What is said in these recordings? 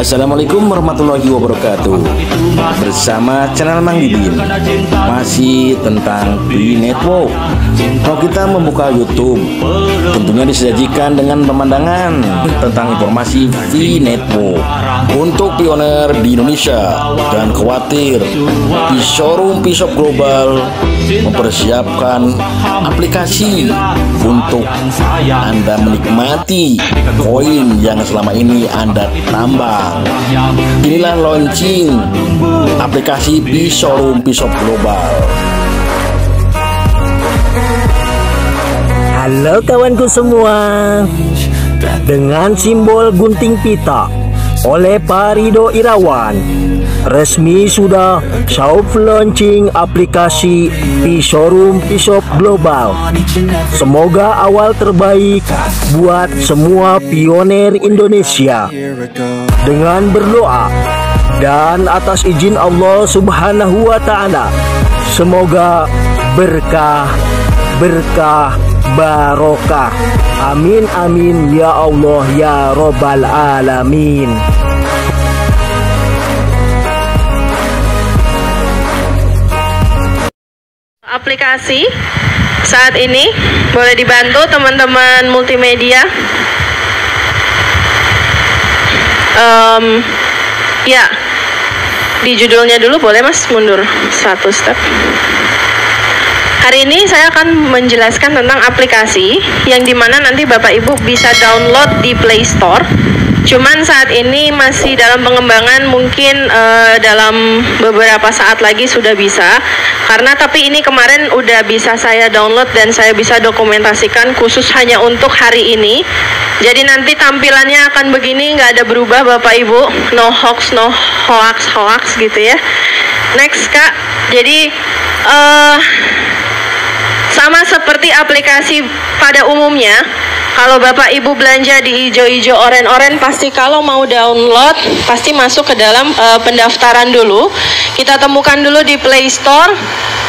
Assalamualaikum warahmatullahi wabarakatuh. Bersama channel Mang Didin, masih tentang V-Network. Kalau kita membuka YouTube, tentunya disajikan dengan pemandangan tentang informasi V-Network untuk pioner di Indonesia. Dan khawatir di showroom V-Shop Global mempersiapkan aplikasi untuk Anda menikmati koin yang selama ini Anda tambang. Inilah launching aplikasi V-Showroom V-Shop Global. Halo kawanku semua, dengan simbol gunting pita oleh Pak Rido Irawan, resmi sudah soft launching aplikasi V-Showroom V-Shop Global. Semoga awal terbaik buat semua pioner Indonesia. Dengan berdoa dan atas izin Allah Subhanahu wa Ta'ala, semoga berkah, barokah. Amin amin ya Allah ya Rabbal alamin. Aplikasi saat ini boleh dibantu teman-teman multimedia. Ya, di judulnya dulu boleh Mas mundur satu step. Hari ini saya akan menjelaskan tentang aplikasi yang dimana nanti Bapak Ibu bisa download di Play Store. Cuman saat ini masih dalam pengembangan, mungkin dalam beberapa saat lagi sudah bisa. Karena tapi ini kemarin udah bisa saya download dan saya bisa dokumentasikan khusus hanya untuk hari ini. Jadi nanti tampilannya akan begini, nggak ada berubah Bapak Ibu, no hoax gitu ya. Next Kak, jadi sama seperti aplikasi pada umumnya, kalau Bapak Ibu belanja di ijo-ijo oren-oren, pasti kalau mau download pasti masuk ke dalam pendaftaran dulu. Kita temukan dulu di Play Store.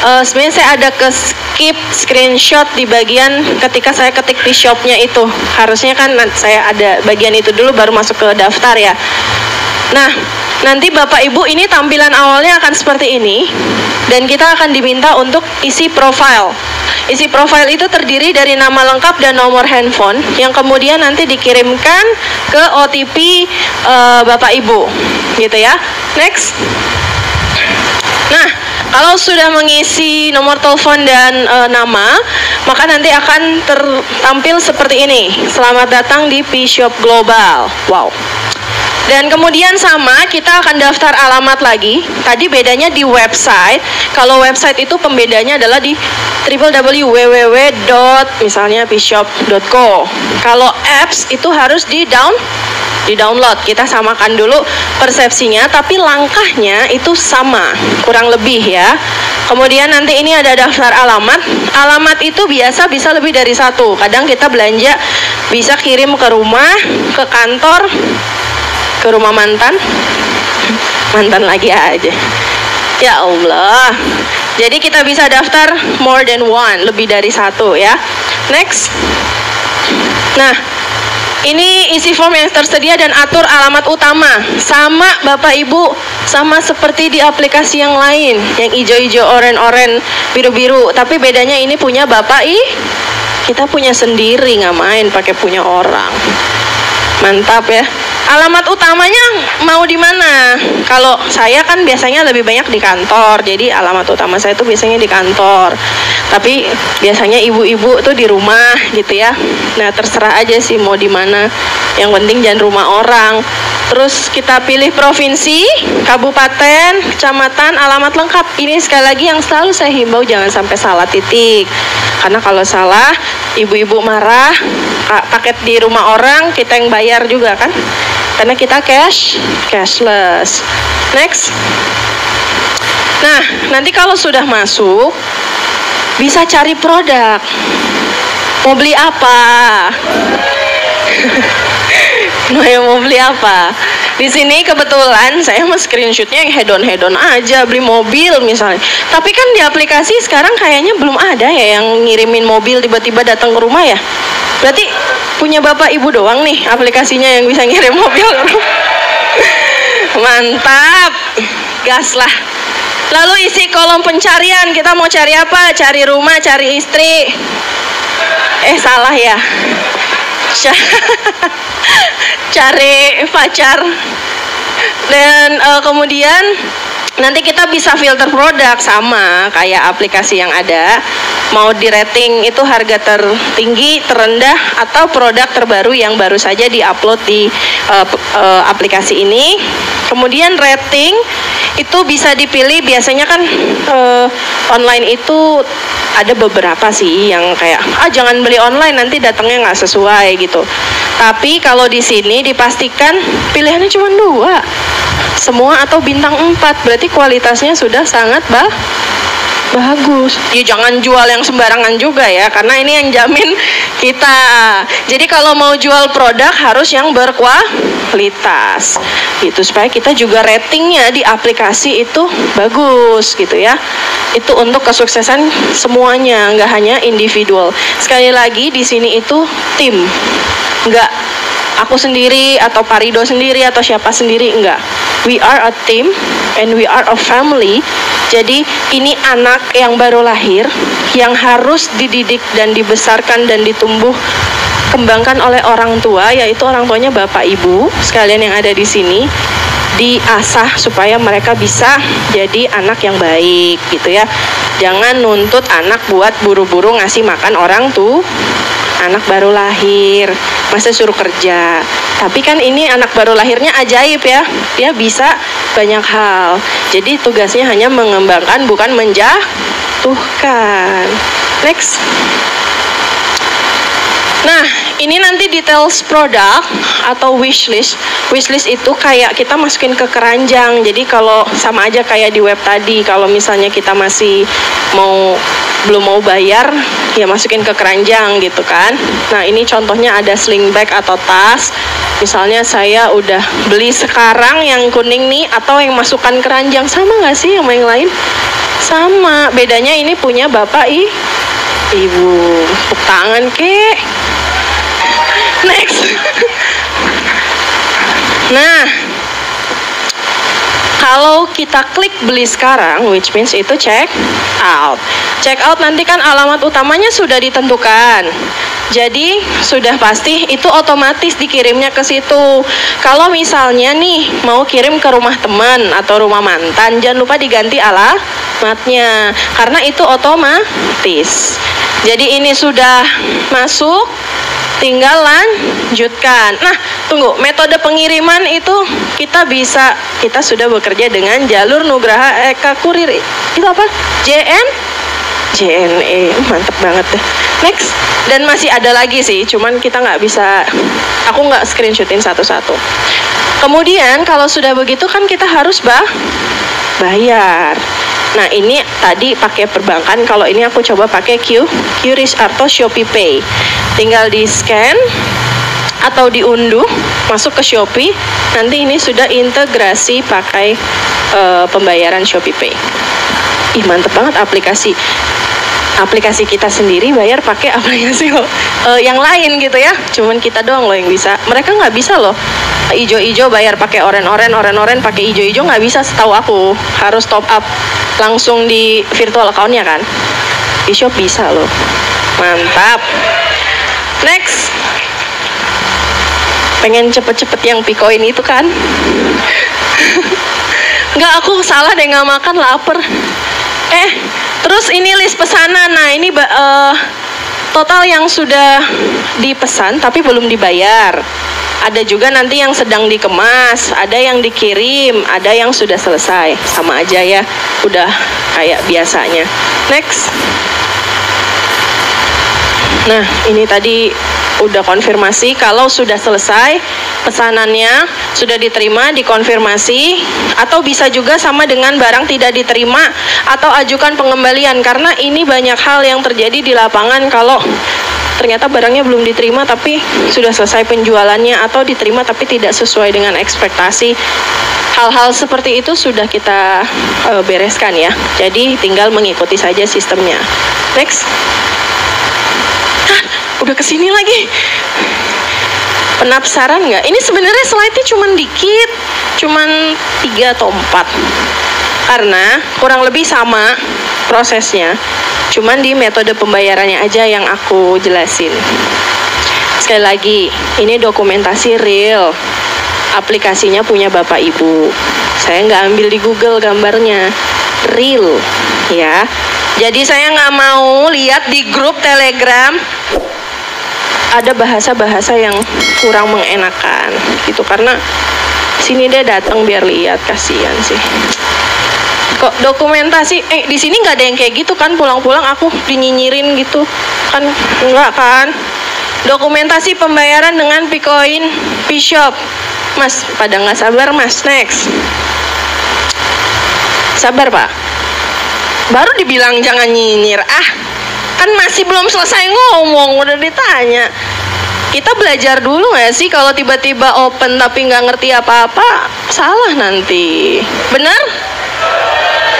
Sebenarnya saya ada ke skip screenshot di bagian ketika saya ketik di shopnya itu. Harusnya kan saya ada bagian itu dulu baru masuk ke daftar ya. Nah, nanti Bapak Ibu ini tampilan awalnya akan seperti ini. Dan kita akan diminta untuk isi profile. Isi profile itu terdiri dari nama lengkap dan nomor handphone yang kemudian nanti dikirimkan ke OTP Bapak Ibu, gitu ya. Next. Nah, kalau sudah mengisi nomor telepon dan nama, maka nanti akan tertampil seperti ini. Selamat datang di V-Shop Global. Wow. Dan kemudian sama, kita akan daftar alamat lagi. Tadi bedanya di website. Kalau website itu pembedanya adalah di www.misalnya vshop.co. Kalau apps itu harus di-download. Kita samakan dulu persepsinya, tapi langkahnya itu sama, kurang lebih ya. Kemudian nanti ini ada daftar alamat. Alamat itu biasa bisa lebih dari satu. Kadang kita belanja bisa kirim ke rumah, ke kantor, ke rumah mantan lagi aja. Ya Allah. Jadi kita bisa daftar more than one, lebih dari satu ya. Next. Nah, ini isi form yang tersedia dan atur alamat utama. Sama Bapak Ibu, sama seperti di aplikasi yang lain, yang hijau-hijau, oren-oren, biru-biru. Tapi bedanya ini punya Bapak kita punya sendiri, nggak main pakai punya orang. Mantap ya. Alamat utamanya mau di mana? Kalau saya kan biasanya lebih banyak di kantor, jadi alamat utama saya tuh biasanya di kantor. Tapi biasanya ibu-ibu tuh di rumah gitu ya. Nah, terserah aja sih mau di mana. Yang penting jangan rumah orang. Terus kita pilih provinsi, kabupaten, kecamatan, alamat lengkap. Ini sekali lagi yang selalu saya himbau, jangan sampai salah titik. Karena kalau salah, ibu-ibu marah. Paket di rumah orang, kita yang bayar juga kan. Karena kita cashless. Next. Nah, nanti kalau sudah masuk, bisa cari produk. Mau beli apa? Mau beli apa? Di sini kebetulan saya mau screenshotnya yang head-on aja, beli mobil misalnya. Tapi kan di aplikasi sekarang kayaknya belum ada ya yang ngirimin mobil tiba-tiba datang ke rumah ya. Berarti punya bapak ibu doang nih aplikasinya yang bisa ngirim mobil. Mantap, gas lah. Lalu isi kolom pencarian, kita mau cari apa? Cari rumah, cari istri. Salah ya. Cari pacar. Dan kemudian nanti kita bisa filter produk sama kayak aplikasi yang ada. Mau di rating itu harga tertinggi, terendah, atau produk terbaru yang baru saja diupload di aplikasi ini. Kemudian rating itu bisa dipilih, biasanya kan online itu ada beberapa sih yang kayak jangan beli online nanti datangnya nggak sesuai gitu. Tapi kalau di sini dipastikan pilihannya cuma 2, semua atau bintang 4, berarti kualitasnya sudah sangat bagus. Ya jangan jual yang sembarangan juga ya, karena ini yang jamin kita. Jadi kalau mau jual produk harus yang berkualitas gitu, supaya kita juga ratingnya di aplikasi itu bagus gitu ya. Itu untuk kesuksesan semuanya, nggak hanya individual. Sekali lagi di sini itu tim, nggak aku sendiri atau Parido sendiri atau siapa sendiri, enggak. We are a team and we are a family. Jadi ini anak yang baru lahir yang harus dididik dan dibesarkan dan ditumbuh kembangkan oleh orang tua, yaitu orang tuanya bapak ibu sekalian yang ada di sini, diasah supaya mereka bisa jadi anak yang baik gitu ya. Jangan nuntut anak buat buru-buru ngasih makan orang tuh anak baru lahir, masa suruh kerja. Tapi kan ini anak baru lahirnya ajaib ya, dia bisa banyak hal. Jadi tugasnya hanya mengembangkan, bukan menjatuhkan. Next. Nah, ini nanti details produk atau wishlist. Wishlist itu kayak kita masukin ke keranjang. Jadi kalau sama aja kayak di web tadi, kalau misalnya kita masih belum mau bayar, ya masukin ke keranjang gitu kan. Nah, ini contohnya ada sling bag atau tas. Misalnya saya udah beli sekarang yang kuning nih, atau yang masukkan keranjang. Sama nggak sih sama yang lain? Sama, bedanya ini punya bapak ibu. Tepuk tangan kek. Next. Nah, kalau kita klik beli sekarang, which means itu check out. Check out nanti kan alamat utamanya sudah ditentukan. Jadi sudah pasti itu otomatis dikirimnya ke situ. Kalau misalnya nih mau kirim ke rumah teman atau rumah mantan, jangan lupa diganti alamatnya karena itu otomatis. Jadi ini sudah masuk, tinggal lanjutkan. Nah, tunggu, metode pengiriman itu kita sudah bekerja dengan jalur Nugraha Eka Kurir. Itu apa? JNE, mantep banget deh. Next. Dan masih ada lagi sih, cuman kita nggak bisa, aku nggak screenshotin satu-satu. Kemudian kalau sudah begitu kan kita harus bayar. Nah, ini tadi pakai perbankan, kalau ini aku coba pakai QRIS atau Shopee Pay. Tinggal di scan atau diunduh, masuk ke Shopee. Nanti ini sudah integrasi pakai pembayaran Shopee Pay. Ih, mantep banget aplikasi kita sendiri bayar pakai aplikasi yang lain gitu ya. Cuman kita doang loh yang bisa. Mereka nggak bisa loh. Ijo-ijo bayar pakai oren pakai ijo-ijo nggak bisa setahu aku. Harus top up langsung di virtual account-nya kan. Di Shop bisa loh. Mantap. Next. Pengen cepet-cepet yang Picoin itu kan? Nggak, aku salah deh, nggak makan, lapar. Terus ini list pesanan. Nah, ini total yang sudah dipesan tapi belum dibayar. Ada juga nanti yang sedang dikemas, ada yang dikirim, ada yang sudah selesai. Sama aja ya, udah kayak biasanya. Next. Nah, ini tadi udah konfirmasi kalau sudah selesai pesanannya, sudah diterima, dikonfirmasi, atau bisa juga sama dengan barang tidak diterima atau ajukan pengembalian, karena ini banyak hal yang terjadi di lapangan kalau ternyata barangnya belum diterima tapi sudah selesai penjualannya, atau diterima tapi tidak sesuai dengan ekspektasi. Hal-hal seperti itu sudah kita bereskan ya, jadi tinggal mengikuti saja sistemnya. Next. Udah kesini lagi. Penasaran nggak? Ini sebenarnya slide-nya cuman 3 atau 4. Karena kurang lebih sama prosesnya, cuman di metode pembayarannya aja yang aku jelasin. Sekali lagi, ini dokumentasi real, aplikasinya punya Bapak Ibu. Saya nggak ambil di Google gambarnya, real ya. Jadi saya nggak mau lihat di grup Telegram ada bahasa-bahasa yang kurang mengenakan gitu, karena sini dia datang biar lihat, kasihan sih. Kok dokumentasi di sini nggak ada yang kayak gitu kan, pulang-pulang aku dinyinyirin gitu kan, enggak kan. Dokumentasi pembayaran dengan Picoin P-Shop. Mas pada nggak sabar Mas, next. Sabar Pak, baru dibilang jangan nyinyir, kan masih belum selesai ngomong udah ditanya. Kita belajar dulu nggak sih? Kalau tiba-tiba open tapi nggak ngerti apa-apa, salah nanti. Benar?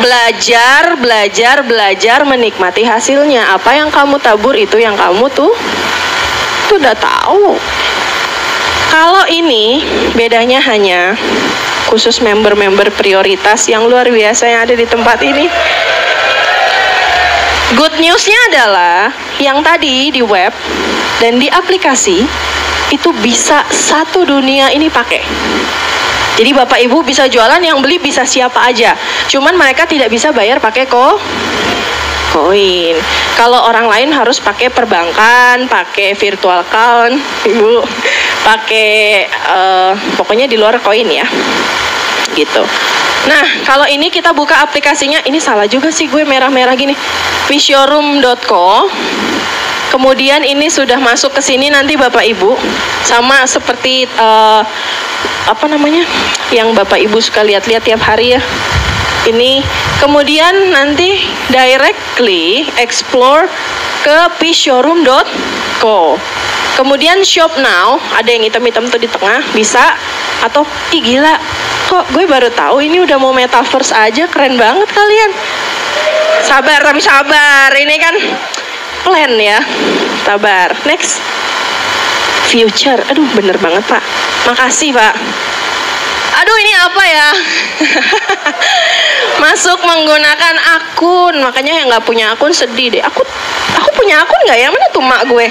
Belajar, menikmati hasilnya. Apa yang kamu tabur itu yang kamu tuh udah tahu. Kalau ini bedanya hanya khusus member-member prioritas yang luar biasa yang ada di tempat ini. Good newsnya adalah yang tadi di web dan di aplikasi itu bisa satu dunia ini pakai. Jadi Bapak Ibu bisa jualan, yang beli bisa siapa aja. Cuman mereka tidak bisa bayar pakai koin. Kalau orang lain harus pakai perbankan, pakai virtual account, Ibu, pakai pokoknya di luar koin ya. Gitu. Nah, kalau ini kita buka aplikasinya, ini salah juga sih gue merah-merah gini. Pishowroom.co. Kemudian ini sudah masuk ke sini nanti Bapak Ibu, sama seperti apa namanya yang Bapak Ibu suka lihat-lihat tiap hari ya. Ini kemudian nanti directly explore ke pishowroom.co. Kemudian shop now, ada yang hitam-hitam tuh di tengah, bisa. Atau gila, kok gue baru tahu ini udah mau metaverse aja, keren banget kalian. Sabar, tapi sabar, ini kan plan ya. Sabar, next. Future, aduh bener banget Pak, makasih Pak. Aduh ini apa ya? Masuk menggunakan akun, makanya yang nggak punya akun sedih deh. Aku punya akun nggak ya? Mana tuh mak gue?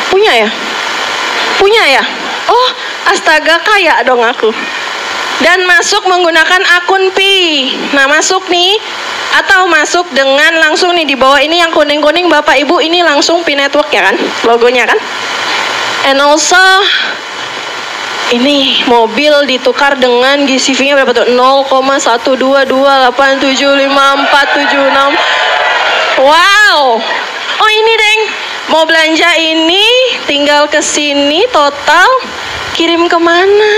Punya ya? Punya ya? Oh, astaga kaya dong aku. Dan masuk menggunakan akun Pi. Nah masuk nih, atau masuk dengan langsung nih di bawah ini yang kuning-kuning Bapak Ibu, ini langsung Pi Network ya kan? Logonya kan? And also ini mobil ditukar dengan GCV-nya berapa tuh? 0,122875476. Wow. Oh ini deng, mau belanja ini tinggal ke sini, total kirim kemana?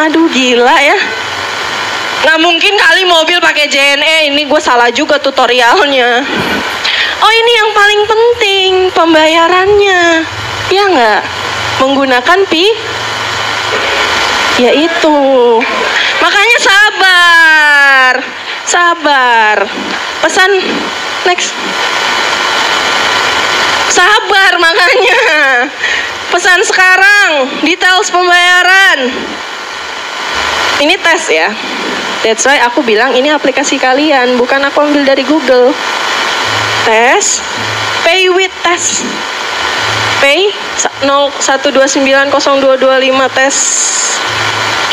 Aduh gila ya. Nggak mungkin kali mobil pakai JNE, ini gue salah juga tutorialnya. Oh ini yang paling penting, pembayarannya. Ya nggak? Menggunakan Pi. Ya itu. Makanya sabar. Pesan next. Sabar makanya. Pesan sekarang, details pembayaran. Ini tes ya. That's why aku bilang ini aplikasi kalian, bukan aku ambil dari Google. Tes, pay with tes. Pay 01290225 tes.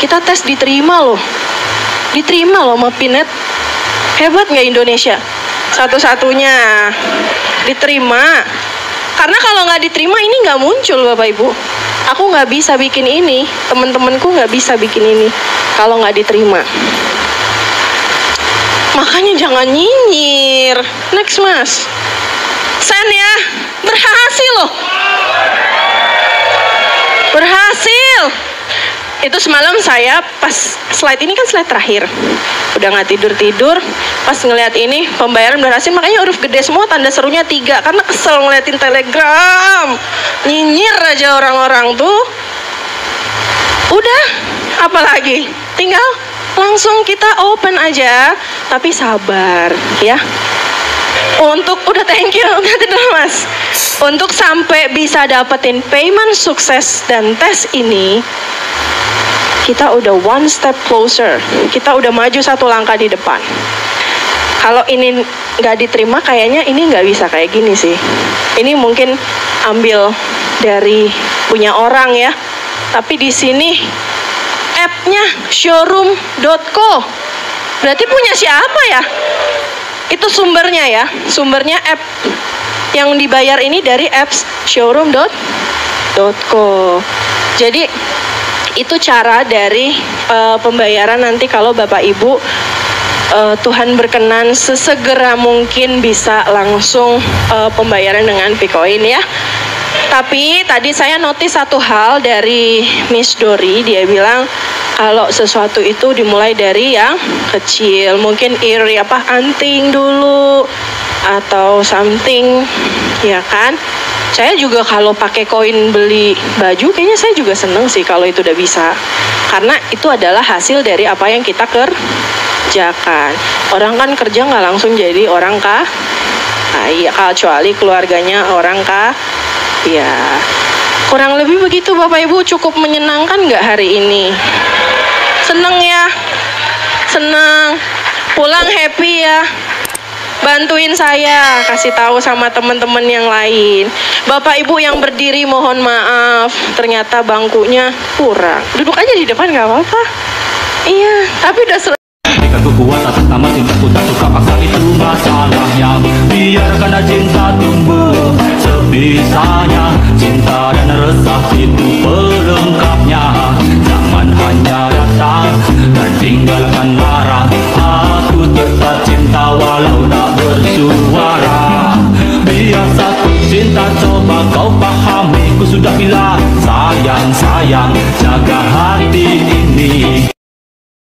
Kita tes diterima loh sama Pinet. Hebat nggak Indonesia? Satu-satunya diterima. Karena kalau nggak diterima ini nggak muncul Bapak Ibu. Aku nggak bisa bikin ini, teman-temanku nggak bisa bikin ini kalau nggak diterima. Makanya jangan nyinyir. Next Mas. Send ya, berhasil loh. Berhasil. Itu semalam saya pas slide ini kan slide terakhir, udah nggak tidur, pas ngeliat ini pembayaran berhasil, makanya huruf gede semua, tanda serunya 3, karena kesel ngeliatin Telegram, nyinyir aja orang-orang tuh. Udah, apalagi tinggal langsung kita open aja, tapi sabar ya. Untuk udah thank you, udah tidur Mas. Untuk sampai bisa dapetin payment sukses dan tes ini, kita udah one step closer. Kita udah maju satu langkah di depan. Kalau ini nggak diterima, kayaknya ini nggak bisa kayak gini sih. Ini mungkin ambil dari punya orang ya. Tapi di sini app-nya showroom.co. Berarti punya siapa ya? Itu sumbernya ya. Sumbernya app yang dibayar ini dari apps showroom.co. Jadi itu cara dari pembayaran nanti kalau Bapak Ibu Tuhan berkenan sesegera mungkin bisa langsung pembayaran dengan Picoin ya. Tapi tadi saya notice satu hal dari Miss Dori, dia bilang kalau sesuatu itu dimulai dari yang kecil, mungkin anting dulu atau something, ya kan? Saya juga kalau pakai koin beli baju, kayaknya saya juga seneng sih kalau itu udah bisa, karena itu adalah hasil dari apa yang kita kerjakan. Orang kan kerja nggak langsung jadi orang kaya, kecuali keluarganya orang kaya. Ya, kurang lebih begitu Bapak Ibu. Cukup menyenangkan nggak hari ini? Seneng ya? Seneng. Pulang happy ya? Bantuin saya, kasih tahu sama teman-teman yang lain. Bapak Ibu yang berdiri mohon maaf, ternyata bangkunya kurang. Duduk aja di depan nggak apa-apa. Iya, tapi udah selesai. Cintaku kuat atas nama cintaku tak suka paksa, itu masalahnya. Biarkan cinta tumbuh sebisanya. Cinta dan resah itu pelengkapnya. Jangan hanya datang dan tinggalkan marah. Aku tetap cinta walau tak bersuara. Biar satu cinta coba kau pahami. Ku sudah bilang sayang, sayang, jaga hati ini.